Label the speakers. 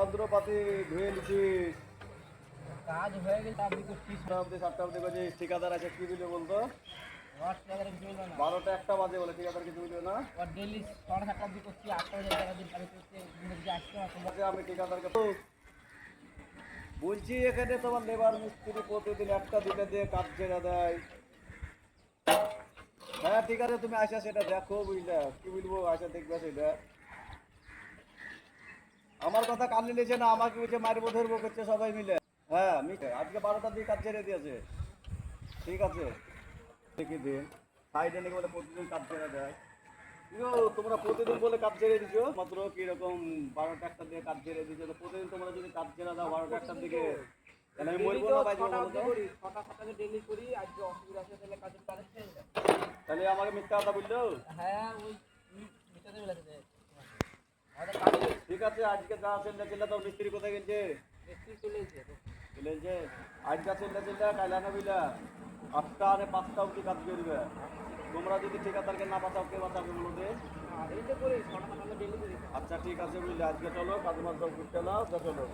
Speaker 1: যন্ত্রপাতি ধুয়ে নিছিস?
Speaker 2: কাজ হয়ে গেছে আপনি করছিস
Speaker 1: 7টা অবধি যে ঠিকাদার আছে কি বলবে বলতো?
Speaker 2: রস টাকার কিছু হলো না
Speaker 1: 12টা 1টা বাজে বলে ঠিকাদার কিছু বলবে না?
Speaker 2: আর ডেলি 7:30 অবধি করছি 8টা বাজে টাকা দিন কাজ করতে যে আসছে না তোমরা
Speaker 1: যে আমি ঠিকাদারকে বলছি এখানে তোমার লেবার মিস্ত্রি প্রতিদিন একটা দিনে দিয়ে কাজ ছেড়ে দেয়। হ্যাঁ ঠিক আছে তুমি আসা সেটা দেখো বুঝলে কি বলবো আসা দেখবে সেটা। আমার কথা কানে নিয়েছে না আমাকে বলছে মারবো ধরবো করছে সবাই মিলে। হ্যাঁ মিটে আজকে 12টার দিকে কাজ ছেড়ে দিয়েছে। ঠিক আছে দেখি দিন সাইডে নাকি বলে প্রতিদিন কাজ ছেড়ে দেয়। তোমরা প্রতিদিন বলে কাজ ছেড়ে দিছো মাত্র কিরকম 12টা 1টা দিয়ে কাজ ছেড়ে দিছো তো প্রতিদিন তোমরা যদি কাজ ছেড়ে দাও 12টা 1টার দিকে তাহলে আমি মরবো না বাঁচবো বলো তো?
Speaker 2: 6টা 7টাকে ডেলি করি আজকে অসুবিধা আছে তাহলে কাজের পারছে
Speaker 1: তাহলে আমাকে মিথ্যা কথা বললো?
Speaker 2: হ্যাঁ ওই মিটাতে বলেছে আমাদের কাজ
Speaker 1: ঠিক আছে আজকে যা চিন্তা চিন্তা তোর মিস্ত্রি কোথায় গেছে?
Speaker 2: মিস্ত্রি চলেছে
Speaker 1: চলেছে আজকে চিন্তা চিন্তা কাইলা না বুঝলা 8টা আর 5টা অব্দি কাজ করবে। তোমরা যদি ঠিকাদারকে না বাঁচাও কে বাঁচাবে বলো দে?
Speaker 2: আর এই তো করি 6টা 7টাকে ডেলি করি
Speaker 1: আচ্ছা ঠিক আছে বুঝলে আজকে চলো কাজ মাছ সব করতে নাও চলো।